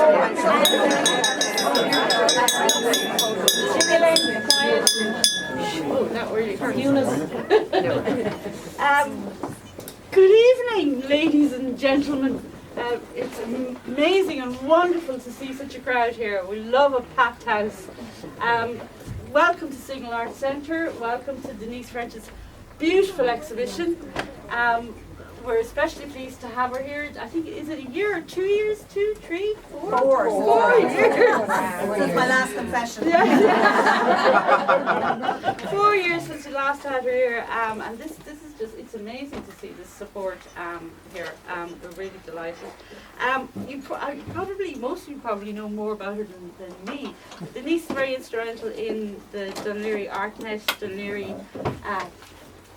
Oh, not really. Good evening, ladies and gentlemen. It's amazing and wonderful to see such a crowd here. We love a packed house. Welcome to Signal Arts Centre. Welcome to Denise French's beautiful exhibition. We're especially pleased to have her here. I think, is it a year or 2 years? 2, 3, 4? 4 years. That's my last confession. 4 years since we last had her here, and this is just, it's amazing to see this support here. We're really delighted. Most of you probably know more about her than me. Denise is very instrumental in the Dún Laoghaire ArtNet, Dún Laoghaire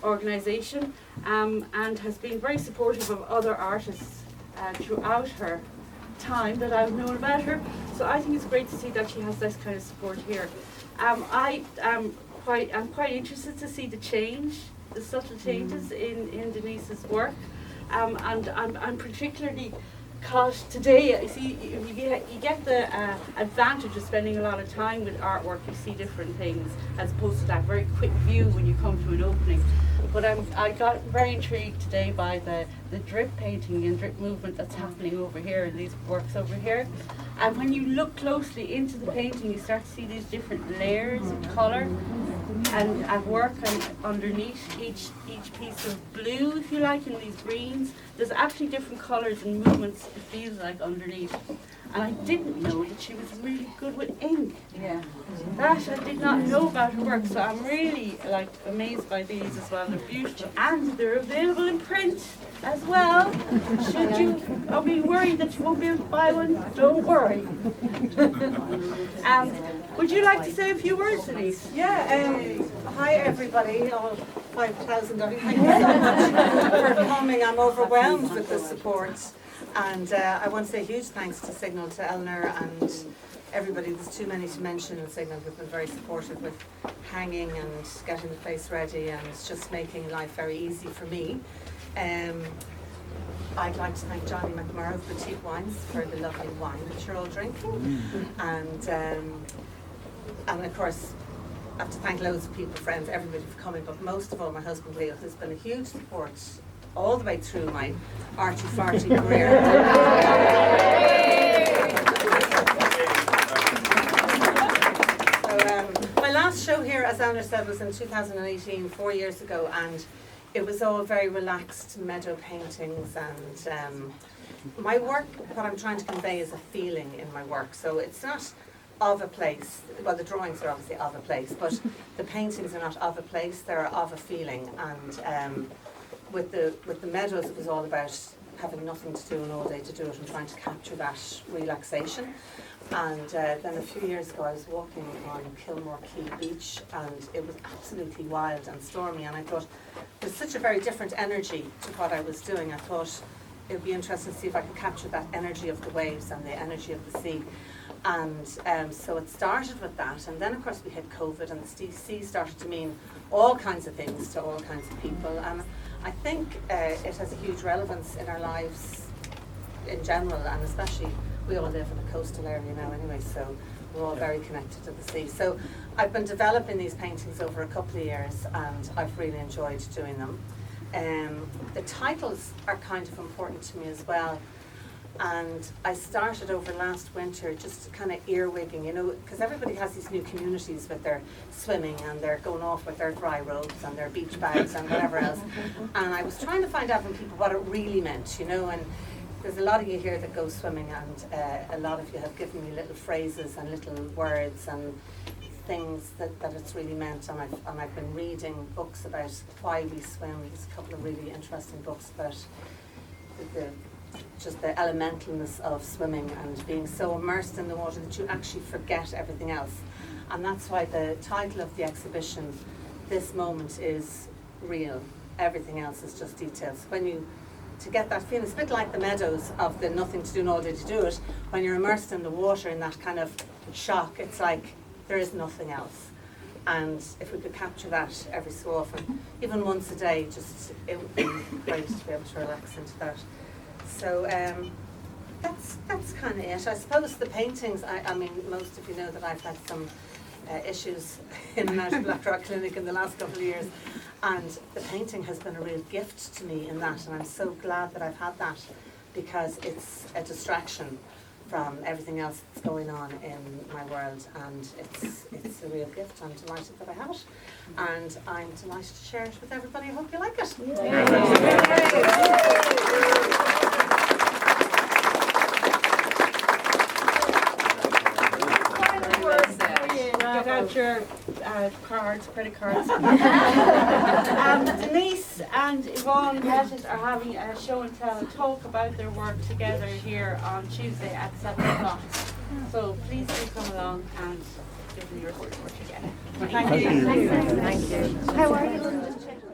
organisation, and has been very supportive of other artists throughout her time that I've known about her. So I think it's great to see that she has this kind of support here. I'm quite interested to see the subtle changes in Denise's work, and I'm particularly caught today. You see, you get the advantage of spending a lot of time with artwork. You see different things as opposed to that very quick view when you come to an opening. But I got very intrigued today by the drip painting and drip movement that's happening over here in these works over here. And when you look closely into the painting, you start to see these different layers of colour and at work, and underneath each piece of blue, if you like, and these greens, there's actually different colours and movements, it feels like, underneath. And I didn't know that she was really good with ink. Yeah. That I did not know about her work, so I'm really amazed by these as well. They're beautiful, and they're available in print as well. Should you be worried that you won't be able to buy one, don't worry. Would you like to say a few words, Denise? Yeah, hi everybody, all 5,000 of you. Thank you so much for coming. I'm overwhelmed with the support. And I want to say a huge thanks to Signal, to Eleanor and everybody. There's too many to mention in Signal who've been very supportive with hanging and getting the place ready, and it's just making life very easy for me. I'd like to thank Johnny McMurrow of Boutique Wines for the lovely wine that you're all drinking. And of course, I have to thank loads of people, friends, everybody for coming, but most of all my husband Leo, who's been a huge support all the way through my arty-farty career. So, my last show here, as Anna said, was in 2018, 4 years ago, and it was all very relaxed meadow paintings, and my work, what I'm trying to convey is a feeling in my work. So it's not of a place, well, the drawings are obviously of a place, but the paintings are not of a place, they're of a feeling. And with the meadows, it was all about having nothing to do and all day to do it and trying to capture that relaxation. And then a few years ago I was walking on Kilmore Quay Beach, and it was absolutely wild and stormy, and I thought there's such a very different energy to what I was doing. I thought it would be interesting to see if I could capture that energy of the waves and the energy of the sea. And so it started with that, and then of course we hit COVID, and the sea started to mean all kinds of things to all kinds of people. And I think it has a huge relevance in our lives in general, and especially we all live in a coastal area now anyway, so we're all very connected to the sea. So I've been developing these paintings over a couple of years, and I've really enjoyed doing them. The titles are kind of important to me as well. And I started over last winter just kind of earwigging, you know, because everybody has these new communities with their swimming, and they're going off with their dry robes and their beach bags and whatever else. And I was trying to find out from people what it really meant, you know, and there's a lot of you here that go swimming, and a lot of you have given me little phrases and little words and things that it's really meant. And I've been reading books about why we swim. There's a couple of really interesting books about just the elementalness of swimming and being so immersed in the water that you actually forget everything else. And that's why the title of the exhibition, This Moment is Real, Everything Else is Just Details. To get that feeling, it's a bit like the meadows of the nothing to do and all day to do it. When you're immersed in the water in that kind of shock, it's like there is nothing else. And if we could capture that every so often, even once a day, just it would be great to be able to relax into that. So that's kind of it. I suppose the paintings, I mean, most of you know that I've had some issues in and out of Black Rock Clinic in the last couple of years, and the painting has been a real gift to me in that, and I'm so glad that I've had that, because it's a distraction from everything else that's going on in my world, and it's a real gift. I'm delighted that I have it, and I'm delighted to share it with everybody. I hope you like it. Get out your cards, credit cards. Denise and Yvonne Pettit are having a show and tell, a talk about their work together here on Tuesday at 7 o'clock. So please do come along and give them your support again. Thank you. Thank you. How are you?